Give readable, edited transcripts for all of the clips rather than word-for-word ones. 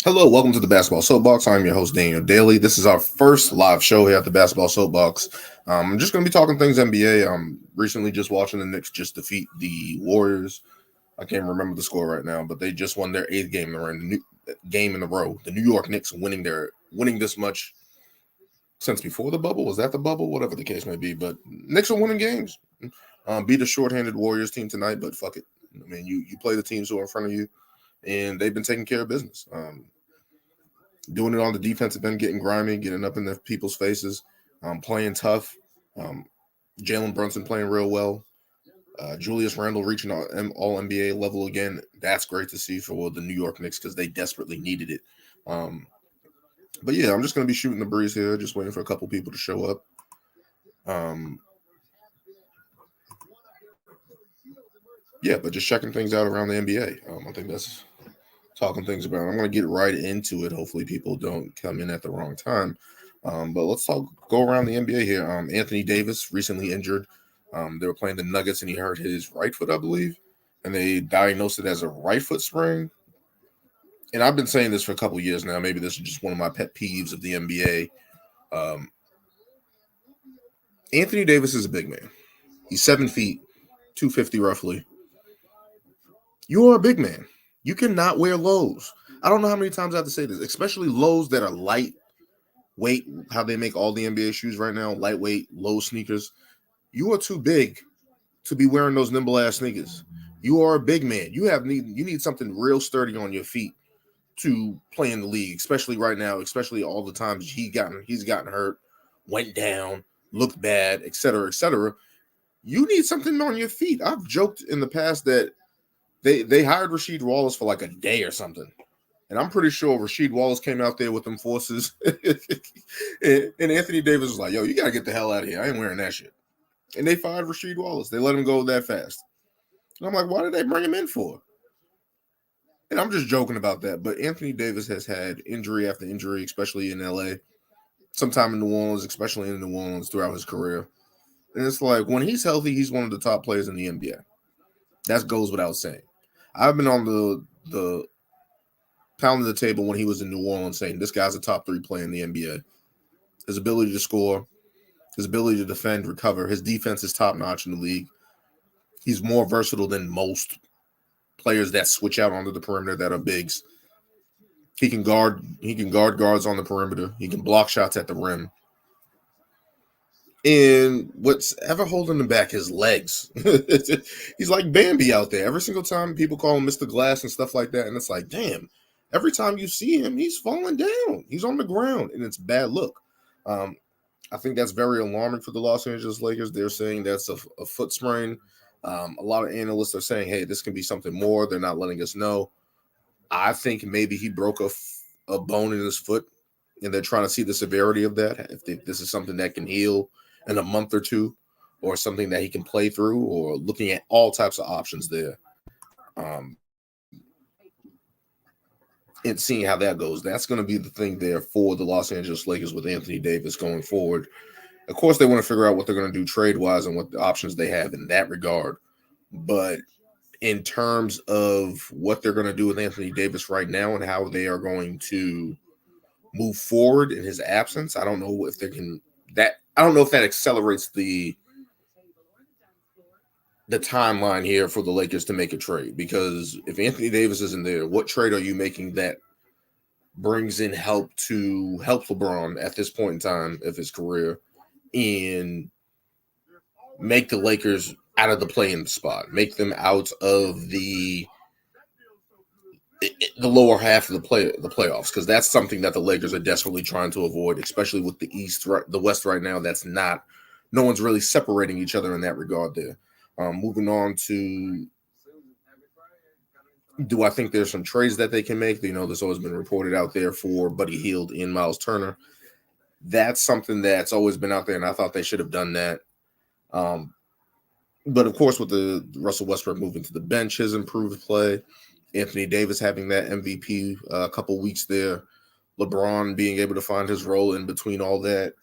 Hello, welcome to the Basketball Soapbox. I'm your host, Daniel Daly. This is our first live show here at the Basketball Soapbox. I'm just going to be talking things NBA. I'm recently just watching the Knicks just defeat the Warriors. I can't remember the score right now, but they just won their eighth game in a row. The New York Knicks winning this much since before the bubble. Was that the bubble? Whatever the case may be, but Knicks are winning games. Beat a shorthanded Warriors team tonight, but fuck it. I mean, you play the teams who are in front of you, and they've been taking care of business. Doing it on the defensive end, getting grimy, getting up in the people's faces, playing tough. Jalen Brunson playing real well. Julius Randle reaching all NBA level again. That's great to see for the New York Knicks because they desperately needed it. But yeah, I'm just going to be shooting the breeze here, just waiting for a couple people to show up. Yeah, but just checking things out around the NBA. I think that's talking things about. I'm going to get right into it. Hopefully people don't come in at the wrong time. But let's go around the NBA here. Anthony Davis recently injured. They were playing the Nuggets and he hurt his right foot, I believe, and they diagnosed it as a right foot sprain. And I've been saying this for a couple years now. Maybe this is just one of my pet peeves of the NBA. Anthony Davis is a big man. He's 7 feet, 250 roughly. You are a big man. You cannot wear lows. I don't know how many times I have to say this, especially lows that are lightweight, how they make all the NBA shoes right now, lightweight, low sneakers. You are too big to be wearing those nimble-ass sneakers. You are a big man. You need something real sturdy on your feet to play in the league, especially right now, especially all the times he's gotten hurt, went down, looked bad, etc., etc. You need something on your feet. I've joked in the past that they hired Rasheed Wallace for like a day or something. And I'm pretty sure Rasheed Wallace came out there with them forces. and Anthony Davis was like, yo, you got to get the hell out of here. I ain't wearing that shit. And they fired Rasheed Wallace. They let him go that fast. And I'm like, why did they bring him in for? And I'm just joking about that. But Anthony Davis has had injury after injury, especially in LA. Sometime in New Orleans, especially in New Orleans throughout his career. And it's like, when he's healthy, he's one of the top players in the NBA. That goes without saying. I've been on the pounding the table when he was in New Orleans saying this guy's a top 3 player in the NBA. His ability to score, his ability to defend, recover, his defense is top notch in the league. He's more versatile than most players that switch out onto the perimeter that are bigs. He can guard guards on the perimeter. He can block shots at the rim. And what's ever holding him back, his legs. He's like Bambi out there. Every single time people call him Mr. Glass and stuff like that, and it's like, damn, every time you see him, he's falling down. He's on the ground, and it's a bad look. I think that's very alarming for the Los Angeles Lakers. They're saying that's a foot sprain. A lot of analysts are saying, hey, this can be something more. They're not letting us know. I think maybe he broke a bone in his foot, and they're trying to see the severity of that, if this is something that can heal in a month or two, or something that he can play through, or looking at all types of options there. And seeing how that goes. That's going to be the thing there for the Los Angeles Lakers with Anthony Davis going forward. Of course, they want to figure out what they're going to do trade-wise and what the options they have in that regard. But in terms of what they're going to do with Anthony Davis right now and how they are going to move forward in his absence, I don't know if they can I don't know if that accelerates the timeline here for the Lakers to make a trade, because if Anthony Davis isn't there, what trade are you making that brings in help LeBron at this point in time of his career and make the Lakers out of the play-in spot, make them out of the lower half of the playoffs, because that's something that the Lakers are desperately trying to avoid, especially with the West right now. No one's really separating each other in that regard there. Moving on to, do I think there's some trades that they can make? There's always been reported out there for Buddy Hield and Miles Turner. That's something that's always been out there, and I thought they should have done that. But of course, with the Russell Westbrook moving to the bench, his improved play, Anthony Davis having that MVP a couple weeks there, LeBron being able to find his role in between all that,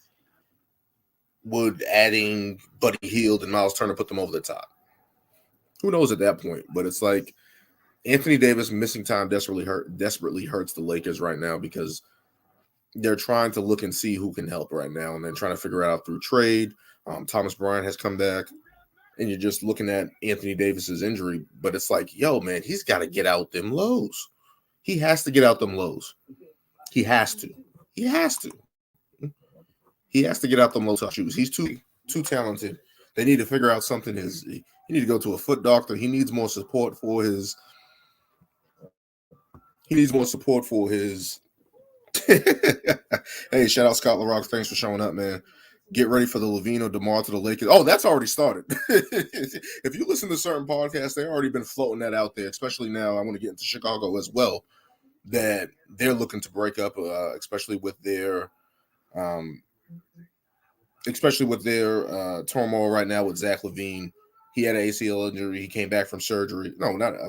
would adding Buddy Hield and Miles Turner put them over the top? Who knows at that point? But it's like Anthony Davis missing time desperately hurts the Lakers right now, because they're trying to look and see who can help right now, and they're trying to figure it out through trade. Thomas Bryant has come back, and you're just looking at Anthony Davis's injury, but it's like, yo, man, he's got to get out them lows. He has to get out them lows. He has to. He has to. He has to get out them low shoes. He's too talented. They need to figure out something. He need to go to a foot doctor. He needs more support for his. He needs more support for his. Hey, shout out Scott LaRock. Thanks for showing up, man. Get ready for the LaVine or DeMar to the Lakers. Oh, that's already started. If you listen to certain podcasts, they've already been floating that out there, especially now. I want to get into Chicago as well, that they're looking to break up, especially with their turmoil right now with Zach LaVine. He had an ACL injury. He came back from surgery. No, not. I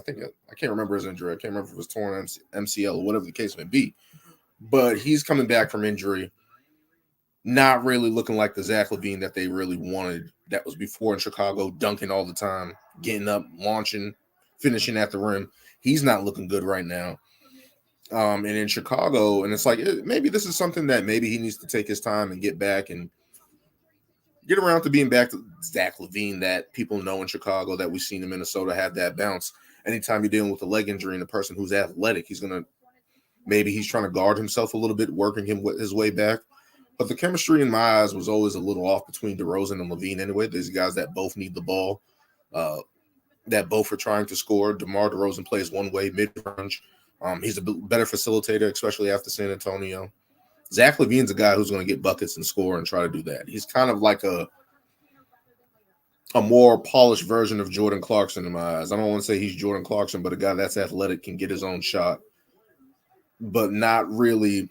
can't remember his injury. I can't remember if it was torn MCL or whatever the case may be. But he's coming back from injury, not really looking like the Zach LaVine that they really wanted. That was before in Chicago, dunking all the time, getting up, launching, finishing at the rim. He's not looking good right now. And in Chicago, and it's like, maybe this is something that maybe he needs to take his time and get back and get around to being back to Zach LaVine that people know in Chicago, that we've seen in Minnesota have that bounce. Anytime you're dealing with a leg injury and a person who's athletic, he's trying to guard himself a little bit, working his way back. But the chemistry in my eyes was always a little off between DeRozan and LaVine anyway. There's guys that both need the ball, that both are trying to score. DeMar DeRozan plays one way, mid-range. He's a better facilitator, especially after San Antonio. Zach LaVine's a guy who's going to get buckets and score and try to do that. He's kind of like a more polished version of Jordan Clarkson in my eyes. I don't want to say he's Jordan Clarkson, but a guy that's athletic, can get his own shot, but not really.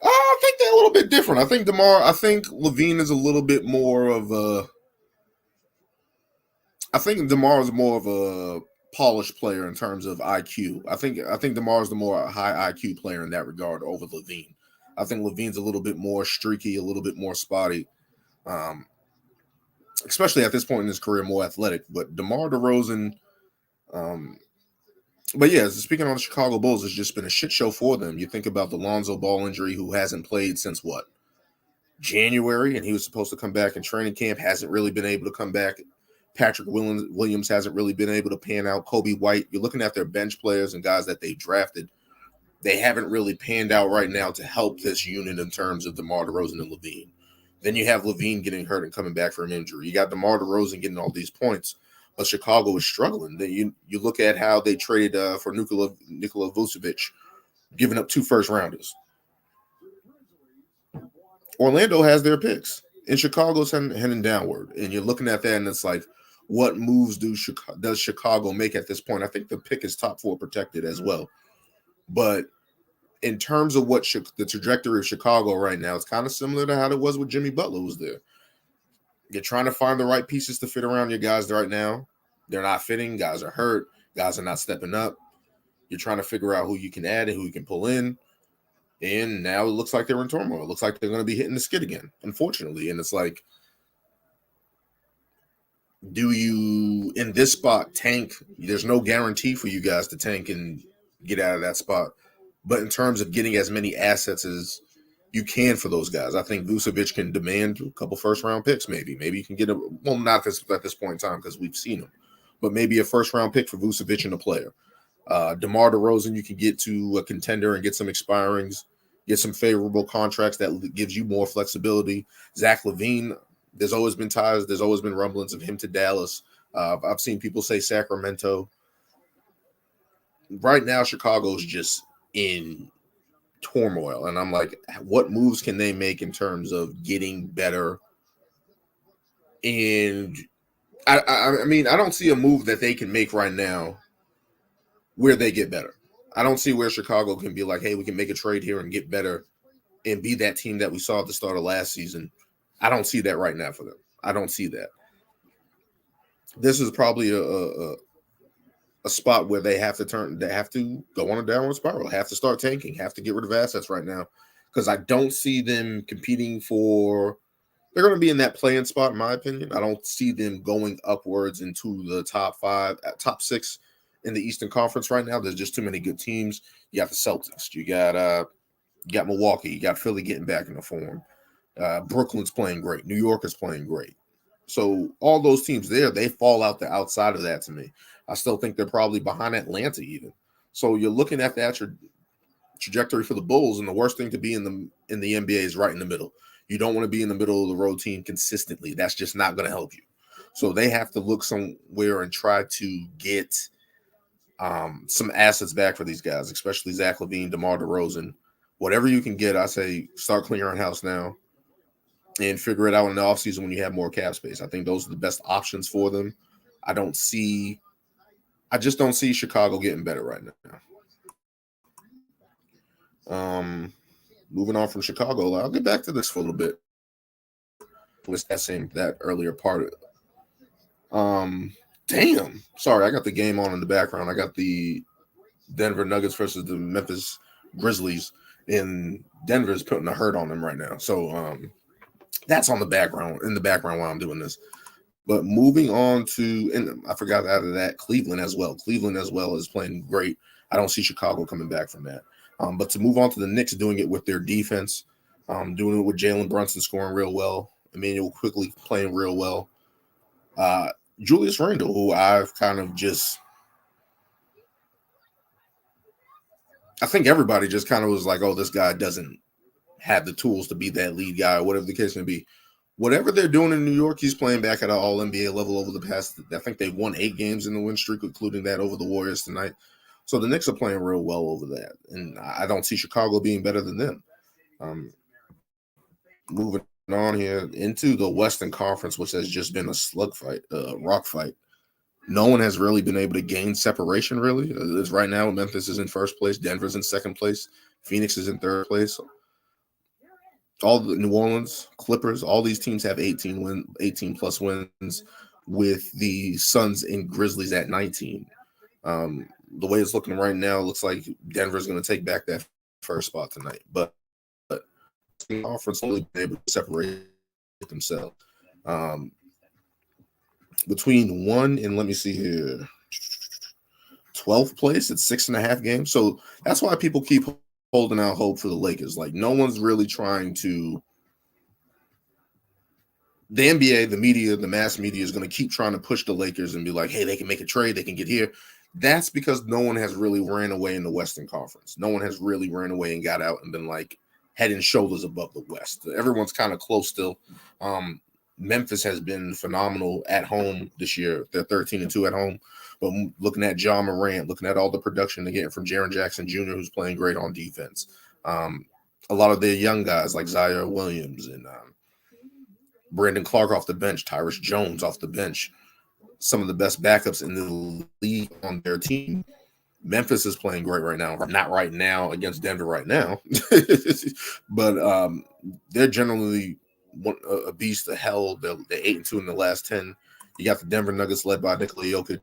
I think they're a little bit different. I think LaVine is a little bit more of a. I think DeMar is more of a polished player in terms of IQ. I think DeMar is the more high IQ player in that regard over LaVine. I think LaVine's a little bit more streaky, a little bit more spotty, especially at this point in his career, more athletic. But DeMar DeRozan, but yeah, speaking on the Chicago Bulls, it's just been a shit show for them. You think about the Lonzo Ball injury, who hasn't played since January, and he was supposed to come back in training camp, hasn't really been able to come back. Patrick Williams hasn't really been able to pan out. Kobe White, you're looking at their bench players and guys that they drafted. They haven't really panned out right now to help this unit in terms of DeMar DeRozan and LaVine. Then you have LaVine getting hurt and coming back from injury. You got DeMar DeRozan getting all these points, but Chicago is struggling. Then you look at how they traded for Nikola Vucevic, giving up 2 first-rounders. Orlando has their picks, and Chicago's heading downward. And you're looking at that, and it's like, what moves does Chicago make at this point? I think the pick is top 4 protected as well. But in terms of what the trajectory of Chicago right now, it's kind of similar to how it was when Jimmy Butler was there. You're trying to find the right pieces to fit around your guys right now. They're not fitting. Guys are hurt. Guys are not stepping up. You're trying to figure out who you can add and who you can pull in. And now it looks like they're in turmoil. It looks like they're going to be hitting the skid again, unfortunately. And it's like, do you, in this spot, tank? There's no guarantee for you guys to tank and get out of that spot. But in terms of getting as many assets as you can for those guys, I think Vucevic can demand a couple first-round picks maybe. Maybe you can get not at this point in time because we've seen him, but maybe a first-round pick for Vucevic and a player. DeMar DeRozan, you can get to a contender and get some expirings, get some favorable contracts that gives you more flexibility. Zach LaVine, there's always been ties. There's always been rumblings of him to Dallas. I've seen people say Sacramento. Right now, Chicago's just in turmoil. And I'm like, what moves can they make in terms of getting better and I mean, I don't see a move that they can make right now where they get better. I don't see where Chicago can be like, hey, we can make a trade here and get better and be that team that we saw at the start of last season. I don't see that right now for them. I don't see that. This is probably a spot where they have to go on a downward spiral, have to start tanking, have to get rid of assets right now. Because I don't see them competing for. They're going to be in that playing spot, in my opinion. I don't see them going upwards into the top 5, top 6 in the Eastern Conference right now. There's just too many good teams. You got the Celtics, you got Milwaukee, you got Philly getting back into form. Brooklyn's playing great. New York is playing great. So all those teams there, they fall out the outside of that to me. I still think they're probably behind Atlanta even. So you're looking at that trajectory for the Bulls, and the worst thing to be in the NBA is right in the middle. You don't want to be in the middle of the road team consistently. That's just not going to help you. So they have to look somewhere and try to get some assets back for these guys, especially Zach LaVine, DeMar DeRozan. Whatever you can get, I say start clearing house now and figure it out in the offseason when you have more cap space. I think those are the best options for them. I just don't see Chicago getting better right now. Moving on from Chicago, I'll get back to this for a little bit. Was that earlier part of it. Damn. Sorry, I got the game on in the background. I got the Denver Nuggets versus the Memphis Grizzlies, and Denver's putting a hurt on them right now. So that's in the background while I'm doing this. But moving on to, and I forgot out of that, Cleveland as well. Cleveland as well is playing great. I don't see Chicago coming back from that. But to move on to the Knicks, doing it with their defense, doing it with Jalen Brunson scoring real well, Emmanuel Quickly playing real well. Julius Randle, who I've kind of I think everybody just kind of was like, oh, this guy doesn't have the tools to be that lead guy, or whatever the case may be. Whatever they're doing in New York, he's playing back at an all-NBA level over the past, I think they've won 8 games in the win streak, including that over the Warriors tonight. So the Knicks are playing real well over that. And I don't see Chicago being better than them. Moving on here into the Western Conference, which has just been a slug fight, rock fight. No one has really been able to gain separation, really. As right now, Memphis is in first place. Denver's in second place. Phoenix is in third place. All the New Orleans, Clippers, all these teams have 18 plus wins, with the Suns and Grizzlies at 19. The way it's looking right now, it looks like Denver's going to take back that first spot tonight. But the conference only been able to separate themselves. Between 1 and, let me see here, 12th place, it's 6.5 games. So that's why people keep holding out hope for the Lakers. Like, no one's really trying to. The NBA, the media, the mass media is going to keep trying to push the Lakers and be like, hey, they can make a trade, they can get here. That's because no one has really ran away in the Western Conference. No one has really ran away and got out and been like head and shoulders above the West. Everyone's kind of close still. Memphis has been phenomenal at home this year. They're 13-2 at home. But looking at Ja Morant, looking at all the production they're getting from Jaren Jackson Jr., who's playing great on defense. A lot of their young guys like Zaire Williams and Brandon Clark off the bench, Tyrus Jones off the bench, some of the best backups in the league on their team. Memphis is playing great right now. Not right now against Denver right now, but they're generally a beast of hell. They're 8-2 in the last 10. You got the Denver Nuggets led by Nikola Jokic,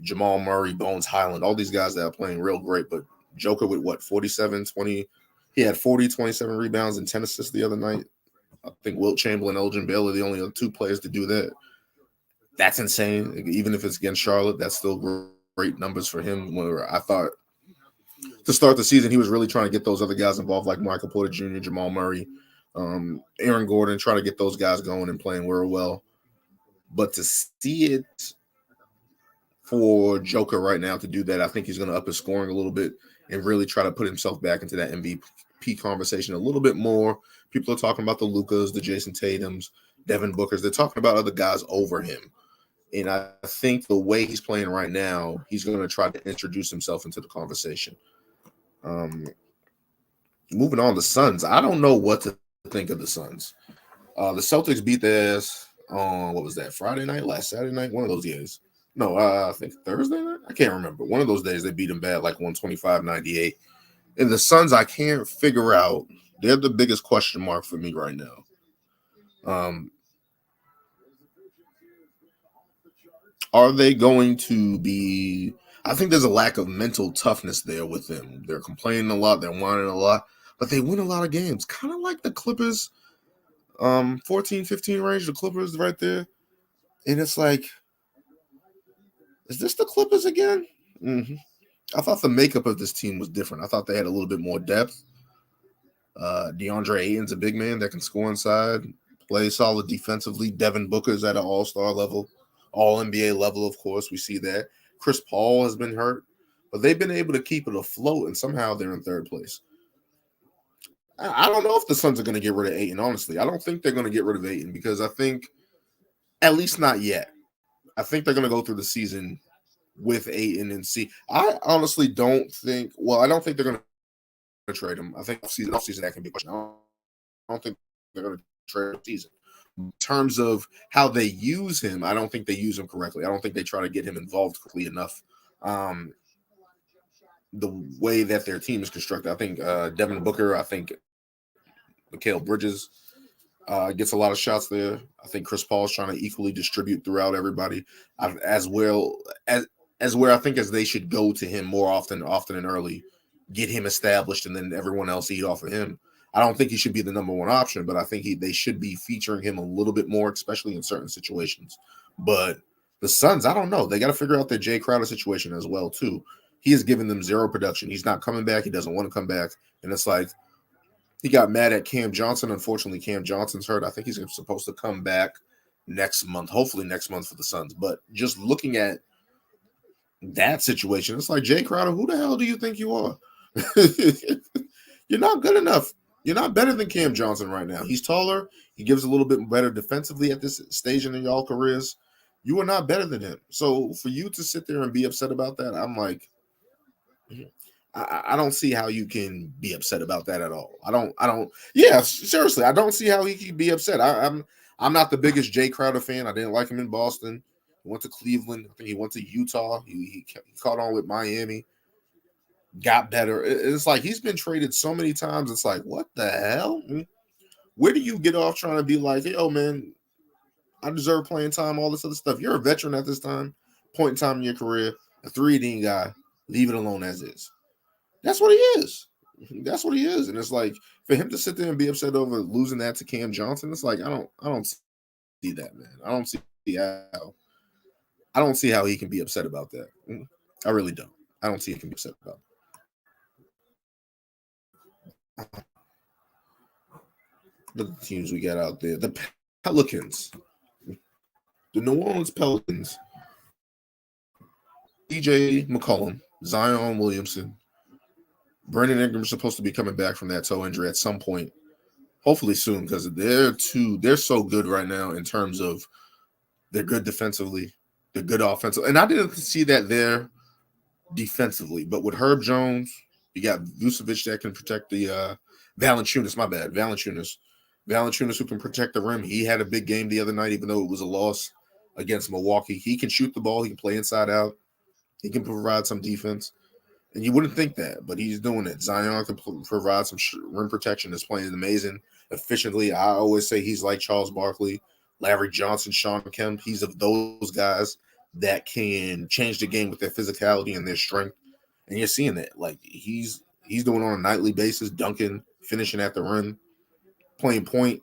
Jamal Murray, Bones Highland, all these guys that are playing real great. But Joker with 47, 20. He had 40, 27 rebounds and 10 assists the other night. I think Wilt Chamberlain and Elgin Baylor are the only 2 players to do that. That's insane. Even if it's against Charlotte, that's still great numbers for him. Where I thought to start the season, he was really trying to get those other guys involved, like Michael Porter Jr., Jamal Murray, Aaron Gordon, trying to get those guys going and playing real well. But to see it for Joker right now to do that, I think he's going to up his scoring a little bit and really try to put himself back into that MVP conversation a little bit more. People are talking about the Lukas, the Jason Tatums, Devin Bookers. They're talking about other guys over him. And I think the way he's playing right now, he's going to try to introduce himself into the conversation. Moving on, the Suns. I don't know what to think of the Suns. The Celtics beat their ass on what was that, Friday night, last Saturday night, one of those days. No, I think Thursday night. I can't remember. One of those days they beat them bad, like 125-98. And the Suns, I can't figure out. They're the biggest question mark for me right now. Are they going to be? I think there's a lack of mental toughness there with them. They're complaining a lot, they're whining a lot, but they win a lot of games. Kind of like the Clippers, 14-15 range, the Clippers right there. And it's like, is this the Clippers again? Mm-hmm. I thought the makeup of this team was different. I thought they had a little bit more depth. DeAndre Ayton's a big man that can score inside, play solid defensively. Devin Booker's at an all-star level, all-NBA level, of course. We see that. Chris Paul has been hurt, but they've been able to keep it afloat, and somehow they're in third place. I don't know if the Suns are going to get rid of Ayton, honestly. I don't think they're going to get rid of Ayton because I think, at least not yet, I think they're going to go through the season with Ayton and see. I honestly don't think, I don't think they're going to trade him. I think off-season that can be a question. I don't think they're going to trade him season. In terms of how they use him, I don't think they use him correctly. I don't think they try to get him involved quickly enough. The way that their team is constructed, I think Devin Booker, I think Mikal Bridges gets a lot of shots there. I think Chris Paul is trying to equally distribute throughout everybody, as well as where I think as they should go to him more often and early, get him established, and then everyone else eat off of him. I don't think he should be the number one option, but I think they should be featuring him a little bit more, especially in certain situations. But the Suns, I don't know. They got to figure out their Jay Crowder situation as well, too. He has given them zero production. He's not coming back. He doesn't want to come back. And it's like he got mad at Cam Johnson. Unfortunately, Cam Johnson's hurt. I think he's supposed to come back next month, hopefully next month for the Suns. But just looking at that situation, it's like, Jay Crowder, who the hell do you think you are? You're not good enough. You're not better than Cam Johnson right now. He's taller. He gives a little bit better defensively at this stage in y'all careers. You are not better than him. So for you to sit there and be upset about that, I'm like, I don't see how you can be upset about that at all. I don't. Yeah, seriously, I don't see how he can be upset. I'm not the biggest Jay Crowder fan. I didn't like him in Boston. He went to Cleveland. I think he went to Utah. He caught on with Miami. Got better. It's like he's been traded so many times. It's like, what the hell? Where do you get off trying to be like, hey, oh man, I deserve playing time, all this other stuff? You're a veteran at this time, point in time in your career, a 3D guy. Leave it alone as is. That's what he is. That's what he is. And it's like, for him to sit there and be upset over losing that to Cam Johnson, it's like, I don't see that, man. I don't see how he can be upset about that. I really don't. I don't see he can be upset about it. Look at the teams we got out there. The Pelicans. The New Orleans Pelicans. DJ McCollum, Zion Williamson. Brandon Ingram is supposed to be coming back from that toe injury at some point. Hopefully soon, because they're so good right now in terms of they're good defensively, they're good offensive. And I didn't see that there defensively, but with Herb Jones, you got Vucevic that can protect the Valanciunas, my bad. Valanciunas who can protect the rim. He had a big game the other night, even though it was a loss against Milwaukee. He can shoot the ball. He can play inside out. He can provide some defense. And you wouldn't think that, but he's doing it. Zion can provide some rim protection. Is playing amazing, efficiently. I always say he's like Charles Barkley, Larry Johnson, Shawn Kemp. He's of those guys that can change the game with their physicality and their strength. And you're seeing that. Like, he's doing it on a nightly basis, dunking, finishing at the rim, playing point,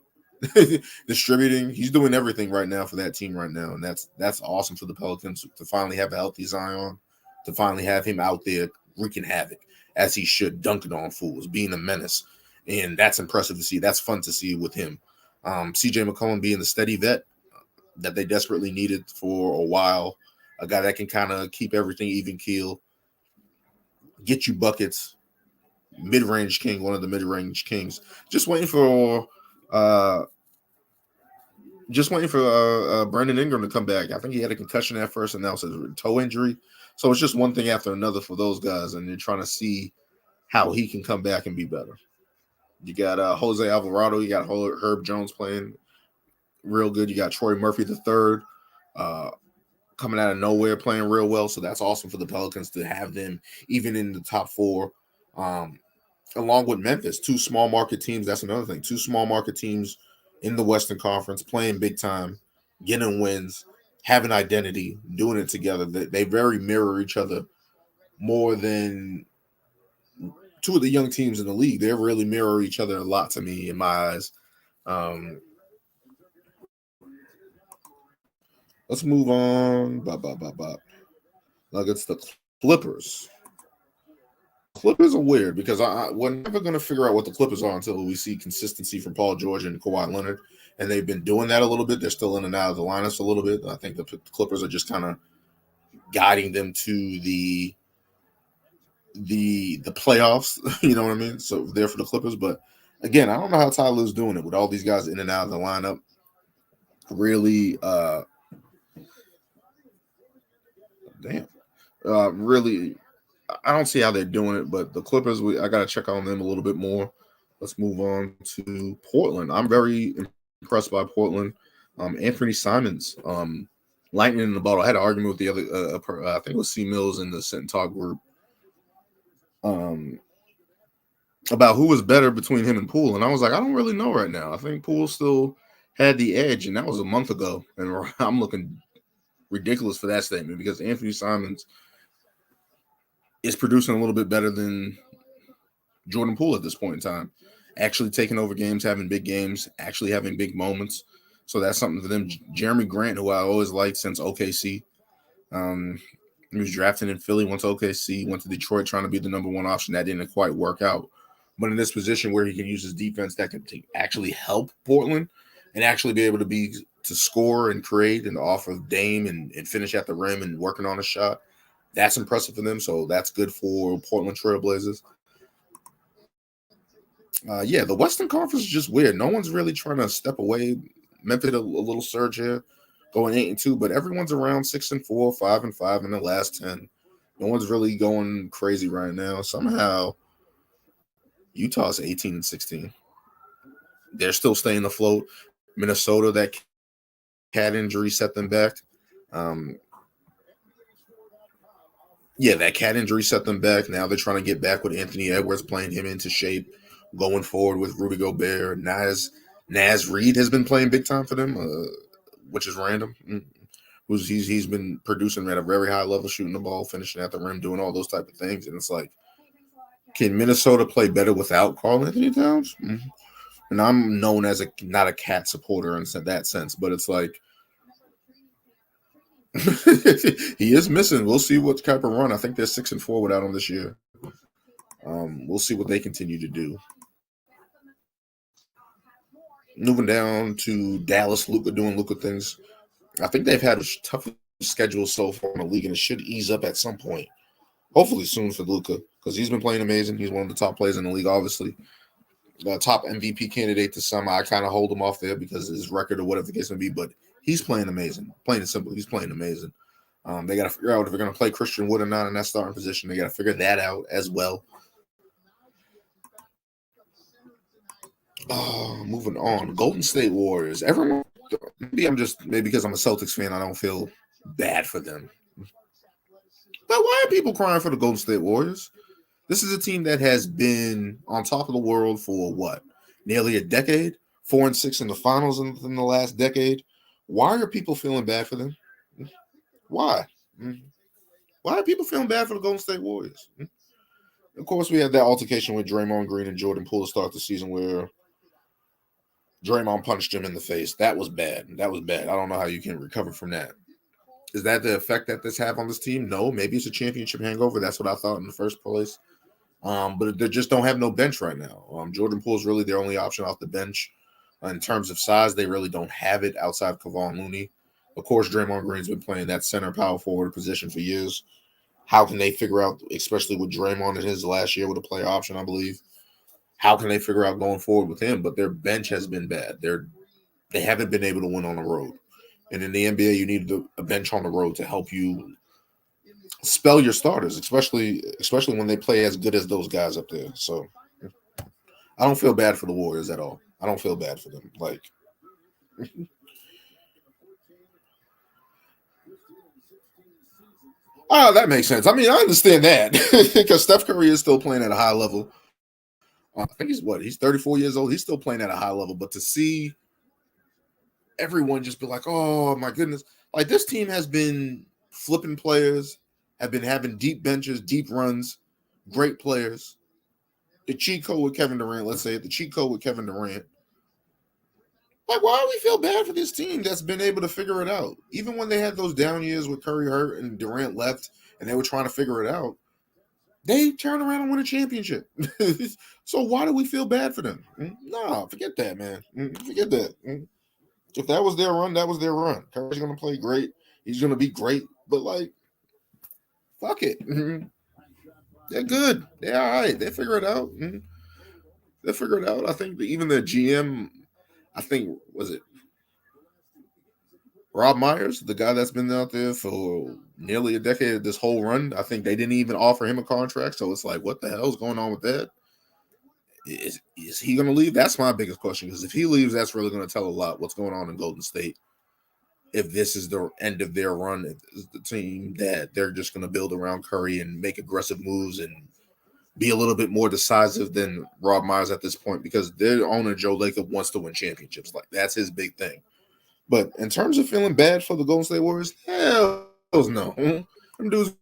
distributing. He's doing everything right now for that team right now. And that's awesome for the Pelicans to finally have a healthy Zion, to finally have him out there wreaking havoc as he should, dunking on fools, being a menace. And that's impressive to see. That's fun to see with him. CJ McCollum being the steady vet that they desperately needed for a while, a guy that can kind of keep everything even keel, get you buckets, mid-range king, one of the mid-range kings. Just waiting for Brandon Ingram to come back. I think he had a concussion at first, and now it's a toe injury. So it's just one thing after another for those guys, and they're trying to see how he can come back and be better. You got Jose Alvarado. You got Herb Jones playing real good. You got Troy Murphy the third, coming out of nowhere, playing real well. So that's awesome for the Pelicans to have them even in the top four. Along with Memphis, two small market teams. That's another thing. Two small market teams in the Western Conference playing big time, getting wins, having identity, doing it together. They very mirror each other more than two of the young teams in the league. They really mirror each other a lot to me in my eyes. Let's move on. Nuggets, the Clippers. Clippers are weird because we're never going to figure out what the Clippers are until we see consistency from Paul George and Kawhi Leonard. And they've been doing that a little bit. They're still in and out of the lineups a little bit. I think the Clippers are just kind of guiding them to the playoffs. You know what I mean? So there for the Clippers. But again, I don't know how Tyler's doing it with all these guys in and out of the lineup. Really, really, I don't see how they're doing it. But the Clippers, I got to check on them a little bit more. Let's move on to Portland. I'm very impressed by Portland. Anthony Simons, lightning in the bottle. I had an argument with the other, I think it was C Mills in the Sit and Talk group, about who was better between him and Poole, and I was like, I don't really know right now. I think Poole still had the edge, and that was a month ago, and I'm looking ridiculous for that statement because Anthony Simons is producing a little bit better than Jordan Poole at this point in time. Actually taking over games, having big games, actually having big moments. So that's something for them. Jeremy Grant, who I always liked since OKC. He was drafted in Philly, went to OKC, went to Detroit trying to be the number one option. That didn't quite work out. But in this position where he can use his defense, that can actually help Portland and actually be able to score and create and off of Dame and finish at the rim and working on a shot. That's impressive for them. So that's good for Portland Trailblazers. The Western Conference is just weird. No one's really trying to step away. Memphis a little surge here, going 8-2, but everyone's around 6-4, 5-5 in the last 10. No one's really going crazy right now. Somehow, Utah's 18-16. They're still staying afloat. Minnesota, that cat injury set them back. That cat injury set them back. Now they're trying to get back with Anthony Edwards, playing him into shape, going forward with Rudy Gobert. Naz Reid has been playing big time for them, which is random. He's been producing at a very high level, shooting the ball, finishing at the rim, doing all those type of things. And it's like, can Minnesota play better without Karl Anthony Towns? Mm-hmm. And I'm known as not a cat supporter in that sense, but it's like he is missing. We'll see what type of run. I think they're 6-4 without him this year. We'll see what they continue to do. Moving down to Dallas, Luka doing Luka things. I think they've had a tough schedule so far in the league, and it should ease up at some point. Hopefully soon for Luka, because he's been playing amazing. He's one of the top players in the league, obviously. The top MVP candidate to some. I kind of hold him off there because of his record or whatever the case may be, but he's playing amazing. Plain and simple, he's playing amazing. They got to figure out if they're going to play Christian Wood or not in that starting position. They got to figure that out as well. Moving on. Golden State Warriors. Everyone, maybe because I'm a Celtics fan, I don't feel bad for them. But why are people crying for the Golden State Warriors? This is a team that has been on top of the world for what? Nearly a decade? 4-6 in the finals in the last decade. Why are people feeling bad for them? Why? Why are people feeling bad for the Golden State Warriors? Of course, we had that altercation with Draymond Green and Jordan Poole to start the season where Draymond punched him in the face. That was bad. I don't know how you can recover from that. Is that the effect that this have on this team? No. Maybe it's a championship hangover. That's what I thought in the first place. But they just don't have no bench right now. Jordan Poole is really their only option off the bench. In terms of size, they really don't have it outside of Kevon Looney. Of course, Draymond Green's been playing that center power forward position for years. How can they figure out, especially with Draymond in his last year with a player option, I believe, how can they figure out going forward with him? But their bench has been bad. They haven't been able to win on the road. And in the NBA, you need a bench on the road to help you spell your starters, especially when they play as good as those guys up there. So I don't feel bad for the Warriors at all. I don't feel bad for them. Like, Oh, that makes sense. I mean, I understand that because Steph Curry is still playing at a high level. I think he's what? He's 34 years old. He's still playing at a high level. But to see everyone just be like, oh my goodness, like this team has been flipping players, have been having deep benches, deep runs, great players. The cheat code with Kevin Durant, let's say it, the cheat code with Kevin Durant. Like, why do we feel bad for this team that's been able to figure it out? Even when they had those down years with Curry hurt and Durant left and they were trying to figure it out, they turn around and win a championship. So why do we feel bad for them? No, forget that, man. Forget that. If that was their run, that was their run. Curry's going to play great. He's going to be great. But, like, fuck it. They're good. They're all right. They figure it out. They figure it out. I think that even the GM, I think, was it Rob Myers, the guy that's been out there for nearly a decade of this whole run? I think they didn't even offer him a contract. So it's like, what the hell is going on with that? Is he going to leave? That's my biggest question. Because if he leaves, that's really going to tell a lot what's going on in Golden State. If this is the end of their run, if this is the team that they're just going to build around Curry and make aggressive moves and be a little bit more decisive than Rob Myers at this point, because their owner, Joe Lacob, wants to win championships. Like, that's his big thing. But in terms of feeling bad for the Golden State Warriors, hell no. Them dudes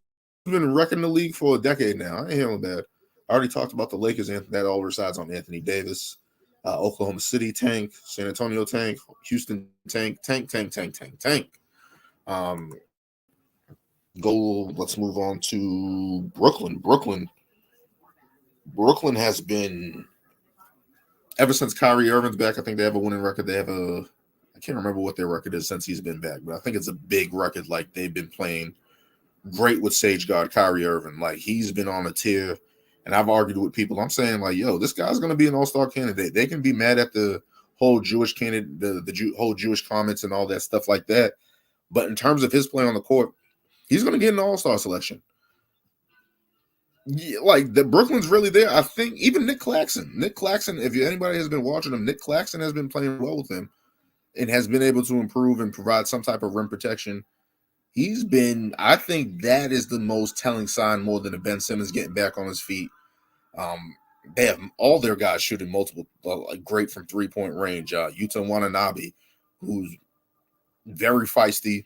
been wrecking the league for a decade now. I ain't feeling bad. I already talked about the Lakers, and that all resides on Anthony Davis. Oklahoma City tank, San Antonio tank, Houston tank. Um, let's move on to Brooklyn. Brooklyn has been, ever since Kyrie Irving's back, I think they have a winning record. They have I can't remember what their record is since he's been back, but I think it's a big record. Like, they've been playing great with Sage Guard Kyrie Irving. Like, he's been on a tear. And I've argued with people. I'm saying, like, yo, this guy's going to be an all-star candidate. They can be mad at the whole Jewish candidate, whole Jewish comments and all that stuff like that. But in terms of his play on the court, he's going to get an all-star selection. Yeah, like, the Brooklyn's really there. I think even Nick Claxton, if anybody has been watching him, Nick Claxton has been playing well with him and has been able to improve and provide some type of rim protection. I think that is the most telling sign, more than a Ben Simmons getting back on his feet. They have all their guys shooting multiple, great from 3-point range. Yuta Watanabe, who's very feisty,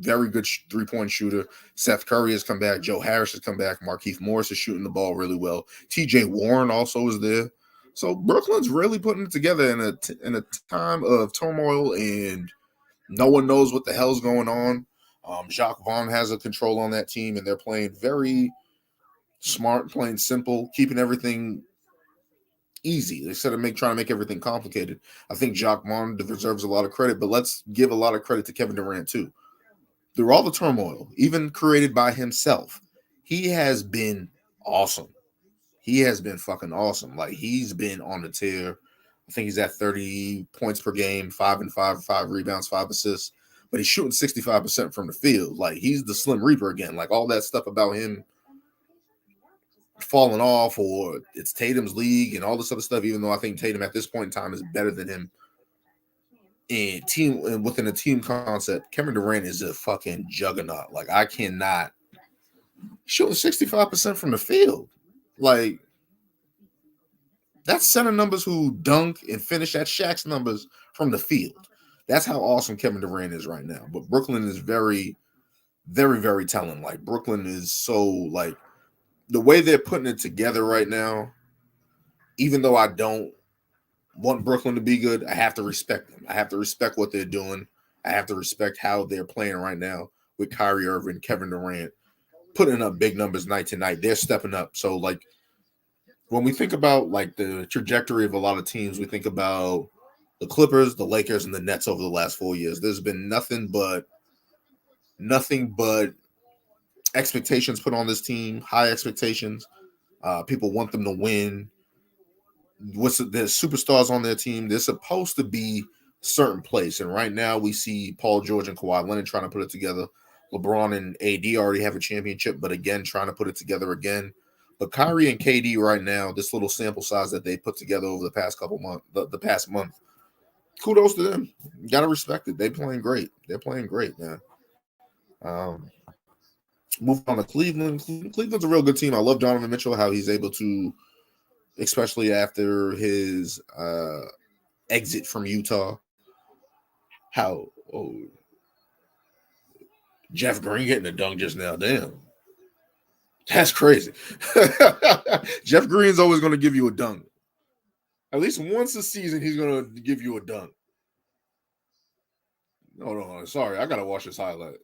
very good 3-point shooter. Seth Curry has come back. Joe Harris has come back. Markieff Morris is shooting the ball really well. TJ Warren also is there. So Brooklyn's really putting it together in a time of turmoil, and no one knows what the hell's going on. Jacques Vaughn has a control on that team, and they're playing very smart, playing simple, keeping everything easy instead of trying to make everything complicated. I think Jacques Vaughn deserves a lot of credit, but let's give a lot of credit to Kevin Durant too. Through all the turmoil, even created by himself, he has been awesome. He has been fucking awesome. Like, he's been on the tear. I think he's at 30 points per game, 5 and 5, 5 rebounds, 5 assists. But he's shooting 65% from the field. Like, he's the Slim Reaper again. Like, all that stuff about him falling off, or it's Tatum's league and all this other stuff, even though I think Tatum at this point in time is better than him and within a team concept, Kevin Durant is a fucking juggernaut. Like, I cannot shooting 65% from the field. Like, that's center numbers who dunk and finish at Shaq's numbers from the field. That's how awesome Kevin Durant is right now. But Brooklyn is very, very, very telling. Like, Brooklyn is so, like, the way they're putting it together right now, even though I don't want Brooklyn to be good, I have to respect them. I have to respect what they're doing. I have to respect how they're playing right now with Kyrie Irving, Kevin Durant, putting up big numbers night to night. They're stepping up. So, like, when we think about, like, the trajectory of a lot of teams, we think about the Clippers, the Lakers, and the Nets over the last 4 years. There's been nothing but expectations put on this team, high expectations. People want them to win. There's superstars on their team. They're supposed to be a certain place. And right now we see Paul George and Kawhi Leonard trying to put it together. LeBron and AD already have a championship, but again, trying to put it together again. But Kyrie and KD right now, this little sample size that they put together over the past couple months, the past month, kudos to them. You got to respect it. They're playing great. They're playing great, man. Um, Move on to Cleveland. Cleveland's a real good team. I love Donovan Mitchell, how he's able to, especially after his exit from Utah, how Jeff Green getting a dunk just now. Damn. That's crazy. Jeff Green's always going to give you a dunk. At least once a season, he's going to give you a dunk. No. Sorry, I got to watch this highlight.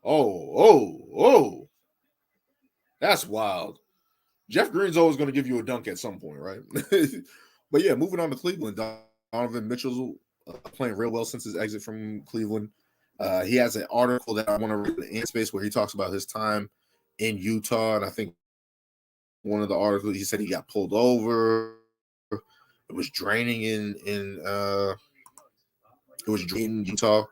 Oh. That's wild. Jeff Green's always going to give you a dunk at some point, right? But yeah, moving on to Cleveland, Donovan Mitchell's playing real well since his exit from Cleveland. He has an article that I want to read in Space where he talks about his time in Utah, and I think one of the articles he said he got pulled over. It was draining in Utah,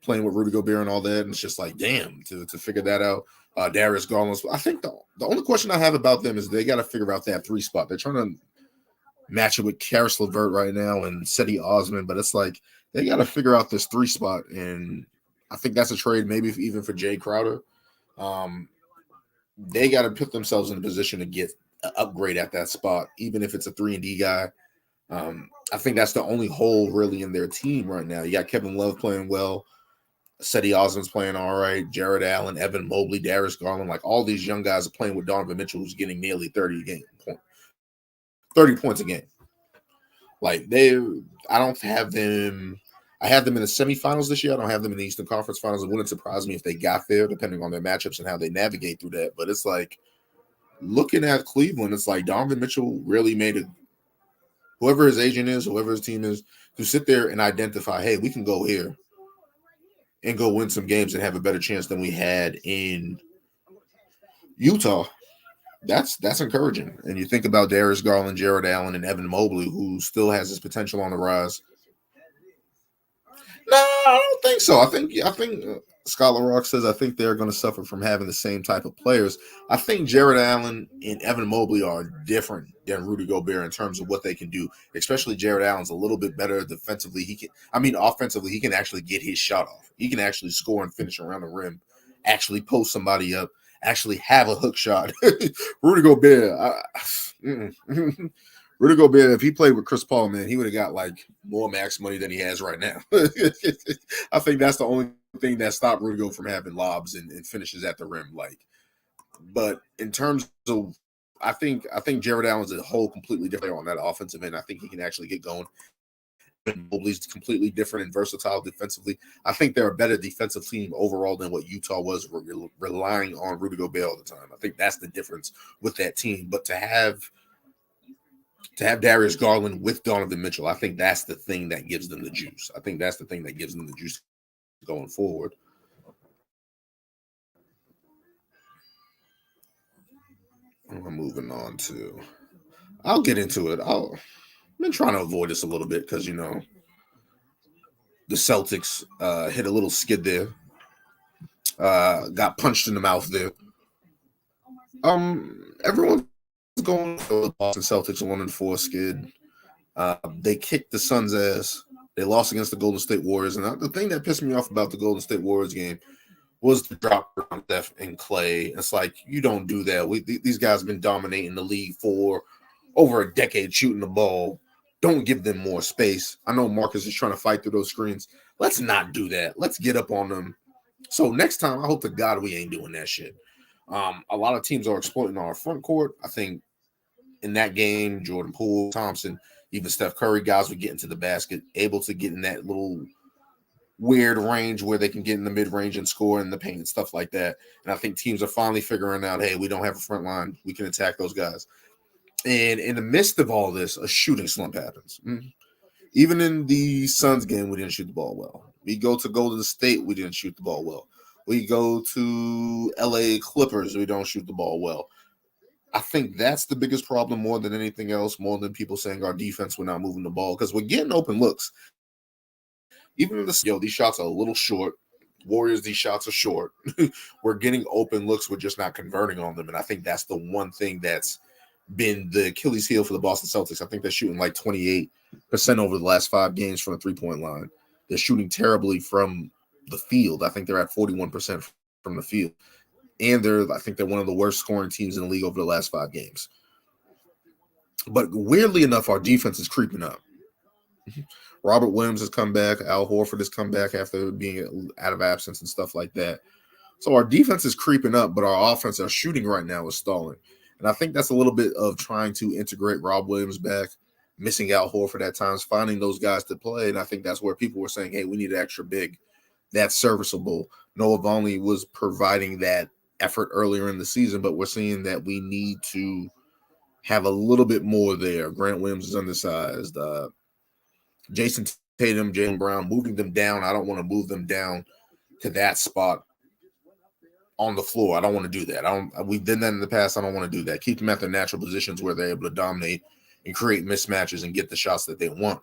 playing with Rudy Gobert and all that, and it's just like, damn, to figure that out. Darius Garland. I think the only question I have about them is they got to figure out that 3 spot. They're trying to match it with Karis LeVert right now and Cedi Osman, but it's like they got to figure out this 3 spot, and I think that's a trade maybe even for Jay Crowder. They got to put themselves in a position to get an upgrade at that spot, even if it's a 3-and-D guy. I think that's the only hole really in their team right now. You got Kevin Love playing well. Cedi Osman's playing all right. Jared Allen, Evan Mobley, Darius Garland, like all these young guys are playing with Donovan Mitchell, who's getting nearly 30 points a game. Like I don't have them. I have them in the semifinals this year. I don't have them in the Eastern Conference Finals. It wouldn't surprise me if they got there, depending on their matchups and how they navigate through that. But it's like looking at Cleveland, it's like Donovan Mitchell really made it. Whoever his agent is, whoever his team is, to sit there and identify, hey, we can go here and go win some games and have a better chance than we had in Utah. That's encouraging. And you think about Darius Garland, Jared Allen, and Evan Mobley, who still has his potential on the rise. No, I don't think so. I think Scholar Rock says I think they're going to suffer from having the same type of players. I think Jared Allen and Evan Mobley are different than Rudy Gobert in terms of what they can do. Especially Jared Allen's a little bit better defensively. Offensively, he can actually get his shot off. He can actually score and finish around the rim, actually post somebody up, actually have a hook shot. Rudy Gobert, Rudy Gobert, if he played with Chris Paul, man, he would have got like more max money than he has right now. I think that's the only thing that stopped Rudy Gobert from having lobs and finishes at the rim. But in terms of, I think Jared Allen's a whole completely different on that offensive end. I think he can actually get going. Mobley's completely different and versatile defensively. I think they're a better defensive team overall than what Utah was, relying on Rudy Gobert all the time. I think that's the difference with that team. But to have Darius Garland with Donovan Mitchell, I think that's the thing that gives them the juice. I think that's the thing that gives them the juice going forward. I'm moving on to. I'll get into it. I've been trying to avoid this a little bit because the Celtics hit a little skid there. Got punched in the mouth there. Everyone's going for the Boston Celtics 1-4 skid. They kicked the Suns' ass. They lost against the Golden State Warriors. And the thing that pissed me off about the Golden State Warriors game was the drop on Steph and Clay. It's like, you don't do that. These guys have been dominating the league for over a decade shooting the ball. Don't give them more space. I know Marcus is trying to fight through those screens. Let's not do that. Let's get up on them. So next time, I hope to God we ain't doing that shit. A lot of teams are exploiting our front court. I think in that game, Jordan Poole, Thompson, even Steph Curry, guys would get into the basket, able to get in that little weird range where they can get in the mid-range and score in the paint and stuff like that. And I think teams are finally figuring out, hey, we don't have a front line. We can attack those guys. And in the midst of all this, a shooting slump happens. Even in the Suns game, we didn't shoot the ball well. We go to Golden State, we didn't shoot the ball well. We go to LA Clippers, we don't shoot the ball well. I think that's the biggest problem more than anything else, more than people saying our defense, we're not moving the ball, because we're getting open looks. Even in these shots are a little short. Warriors, these shots are short. We're getting open looks, we're just not converting on them. And I think that's the one thing that's been the Achilles heel for the Boston Celtics. I think they're shooting like 28% over the last 5 games from the three-point line. They're shooting terribly from the field. I think they're at 41% from the field. And I think they're one of the worst scoring teams in the league over the last 5 games. But weirdly enough, our defense is creeping up. Robert Williams has come back. Al Horford has come back after being out of absence and stuff like that. So our defense is creeping up, but our offense, our shooting right now is stalling. And I think that's a little bit of trying to integrate Rob Williams back, missing Al Horford at times, finding those guys to play. And I think that's where people were saying, hey, we need an extra big. That's serviceable. Noah Vonleh was providing that effort earlier in the season, but we're seeing that we need to have a little bit more there. Grant Williams is undersized. Jason Tatum, Jaylen Brown, moving them down. I don't want to move them down to that spot on the floor. I don't want to do that. We've done that in the past. I don't want to do that. Keep them at their natural positions where they're able to dominate and create mismatches and get the shots that they want.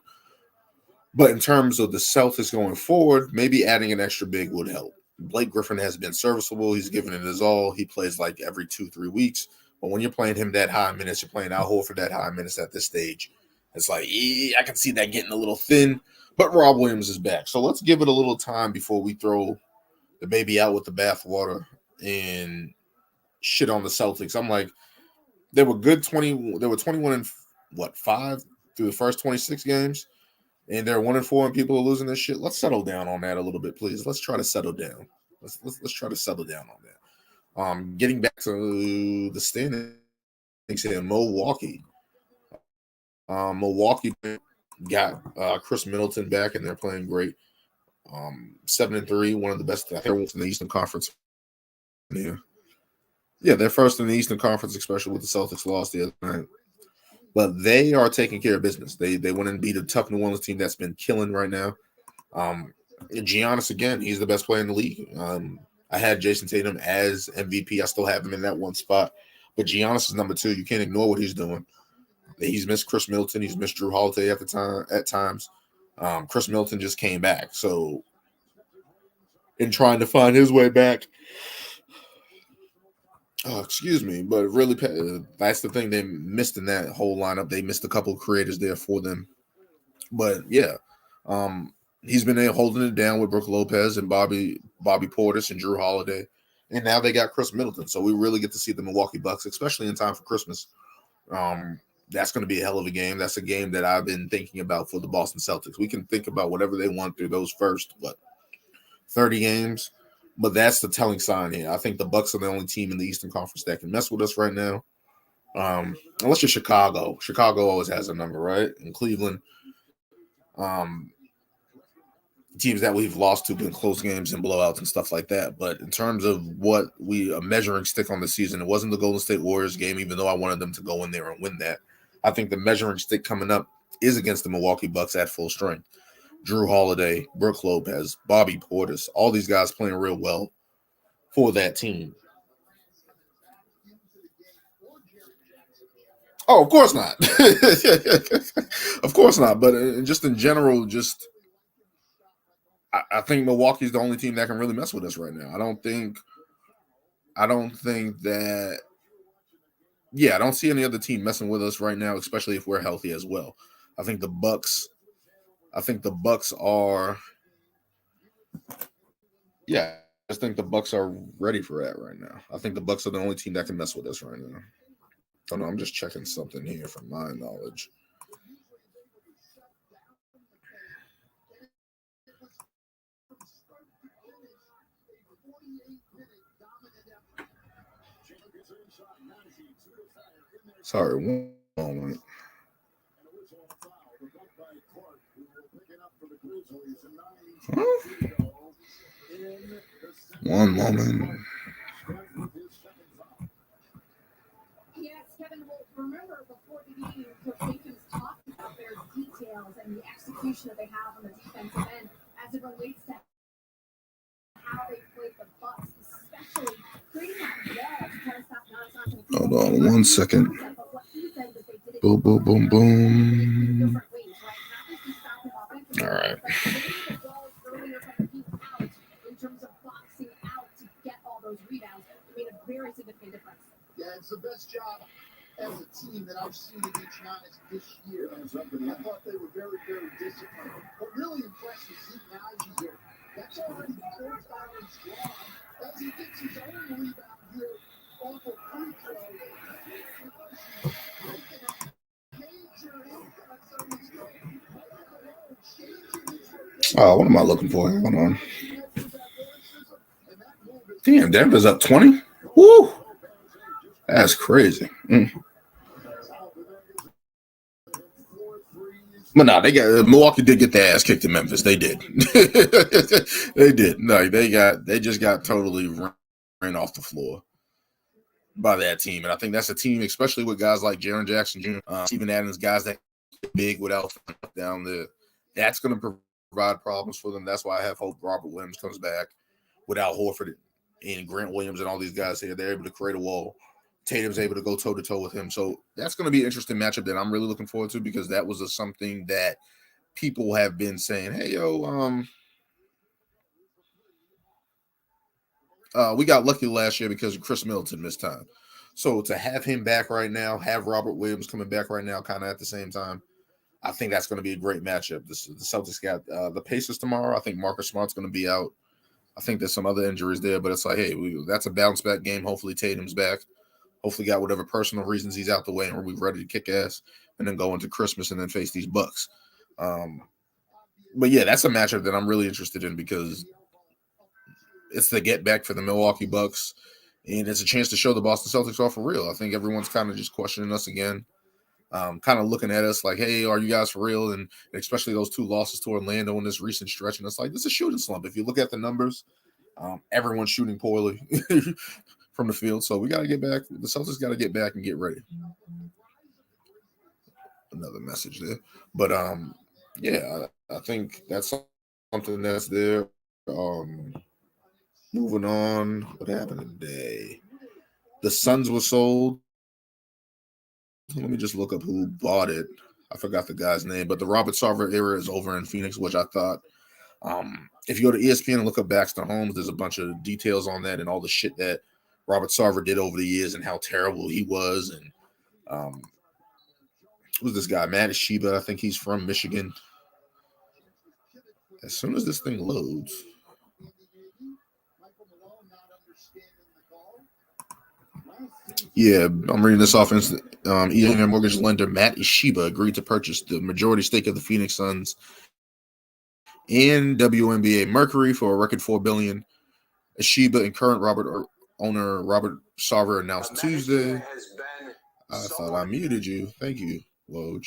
But in terms of the Celtics going forward, maybe adding an extra big would help. Blake Griffin has been serviceable. He's given it his all. He plays like every 2-3 weeks. But when you're playing him that high minutes, you're playing Al Horford that high minutes at this stage. It's like, I can see that getting a little thin. But Rob Williams is back. So let's give it a little time before we throw the baby out with the bathwater and shit on the Celtics. I'm like, they were good 20. They were 21 and 5 through the first 26 games. And they're 1-4 and people are losing this shit. Let's settle down on that a little bit, please. Let's try to settle down. Let's try to settle down on that. Getting back to the standings here, Milwaukee. Milwaukee got Chris Middleton back, and they're playing great. 7-3, one of the best in the Eastern Conference. Yeah, they're first in the Eastern Conference, especially with the Celtics lost the other night. But they are taking care of business. They went and beat a tough New Orleans team that's been killing right now. Giannis, again, he's the best player in the league. I had Jason Tatum as MVP. I still have him in that one spot. But Giannis is number 2. You can't ignore what he's doing. He's missed Chris Middleton. He's missed Drew Holiday at times. Chris Middleton just came back. So in trying to find his way back, excuse me, but really, that's the thing they missed in that whole lineup. They missed a couple of creators there for them. But yeah, he's been there holding it down with Brook Lopez and Bobby Portis and Drew Holiday, and now they got Chris Middleton. So we really get to see the Milwaukee Bucks, especially in time for Christmas. That's going to be a hell of a game. That's a game that I've been thinking about for the Boston Celtics. We can think about whatever they want through those first 30 games. But that's the telling sign here. I think the Bucks are the only team in the Eastern Conference that can mess with us right now. Unless you're Chicago. Chicago always has a number, right? And Cleveland. Teams that we've lost to in close games and blowouts and stuff like that. But in terms of what a measuring stick on the season, it wasn't the Golden State Warriors game, even though I wanted them to go in there and win that. I think the measuring stick coming up is against the Milwaukee Bucks at full strength. Drew Holiday, Brook Lopez, Bobby Portis, all these guys playing real well for that team. Oh, of course not. Of course not. But just in general, I think Milwaukee's the only team that can really mess with us right now. I don't think that. Yeah, I don't see any other team messing with us right now, especially if we're healthy as well. I think the Bucks are. Yeah, I just think the Bucks are ready for that right now. I think the Bucks are the only team that can mess with us right now. Oh no, I'm just checking something here from my knowledge. Sorry, one moment. Huh? One moment. Yes, Kevin, well, remember before the game, Coach Jenkins talked about their details and the execution that they have on the defensive end as it relates to how they played the Bucks, especially creating that wall to try to stop Giannis. Hold on 1 second. Boom, boom, boom, boom. All right. In terms of boxing out to get all those rebounds, it made a very significant difference. Yeah, it's the best job as a team that I've seen against Giannis this year. I thought they were very, very disciplined. What really impressed me, Zeke Naji here. That's already 4th out and strong as he gets his own rebound here off of free throw. Major impacts on his game. Oh, what am I looking for? Hold on. Damn, Denver's up 20? Woo! That's crazy. But no, they got Milwaukee did get their ass kicked in Memphis. They did. They did. No, they just got totally ran off the floor by that team. And I think that's a team, especially with guys like Jaren Jackson Jr., Steven Adams, guys that big without down there. That's going to provide problems for them. That's why I have hope Robert Williams comes back without Horford and Grant Williams and all these guys here. They're able to create a wall. Tatum's able to go toe-to-toe with him. So that's going to be an interesting matchup that I'm really looking forward to, because that was something that people have been saying, hey, we got lucky last year because Chris Middleton missed time. So to have him back right now, have Robert Williams coming back right now kind of at the same time, I think that's going to be a great matchup. The Celtics got the Pacers tomorrow. I think Marcus Smart's going to be out. I think there's some other injuries there, but it's like, hey, that's a bounce-back game. Hopefully Tatum's back. Hopefully got whatever personal reasons he's out the way and we're ready to kick ass and then go into Christmas and then face these Bucks. But yeah, that's a matchup that I'm really interested in, because it's the get back for the Milwaukee Bucks, and it's a chance to show the Boston Celtics off for real. I think everyone's kind of just questioning us again, kind of looking at us like, hey, are you guys for real? And especially those 2 losses to Orlando in this recent stretch. And it's like, this is a shooting slump. If you look at the numbers, everyone's shooting poorly from the field. So we got to get back. The Celtics got to get back and get ready. Another message there. But, yeah, I think that's something that's there. Moving on. What happened today? The Suns were sold. Let me just look up who bought it. I forgot the guy's name, but the Robert Sarver era is over in Phoenix, which I thought. If you go to ESPN and look up Baxter Holmes, there's a bunch of details on that and all the shit that Robert Sarver did over the years and how terrible he was. And who's this guy? Matt Sheba. I think he's from Michigan. As soon as this thing loads. Yeah, I'm reading this off. ESPN mortgage lender Matt Isheba agreed to purchase the majority stake of the Phoenix Suns and WNBA Mercury for a record $4 billion. Isheba and current owner Robert Sarver announced Tuesday. I thought I muted you. Thank you, Woj.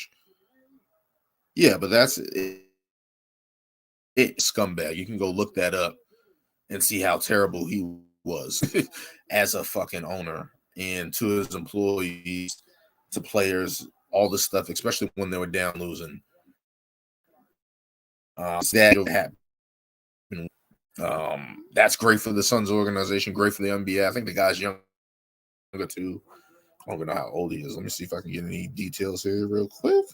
Yeah, but that's it. Scumbag. You can go look that up and see how terrible he was as a fucking owner, and to his employees, to players, all this stuff, especially when they were down losing. That happened. That's great for the Suns organization, great for the NBA. I think the guy's younger too. I don't even know how old he is. Let me see if I can get any details here real quick.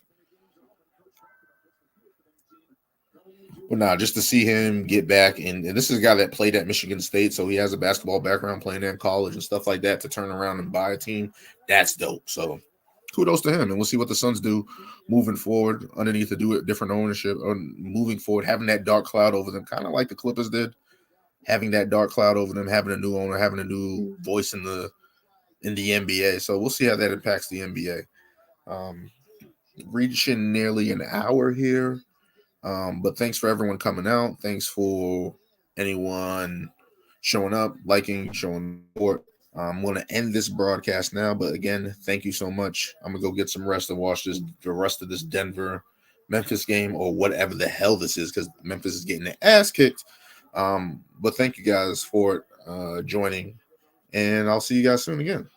But nah, just to see him get back, and this is a guy that played at Michigan State, so he has a basketball background playing in college and stuff like that, to turn around and buy a team, that's dope. So kudos to him, and we'll see what the Suns do moving forward underneath the different ownership, or moving forward, having that dark cloud over them, kind of like the Clippers did, having that dark cloud over them, having a new owner, having a new voice in the NBA. So we'll see how that impacts the NBA. Reaching nearly an hour here. But thanks for everyone coming out. Thanks for anyone showing up, liking, showing support. I'm going to end this broadcast now, but again, thank you so much. I'm going to go get some rest and watch the rest of this Denver-Memphis game, or whatever the hell this is, because Memphis is getting their ass kicked. But thank you guys for joining, and I'll see you guys soon again.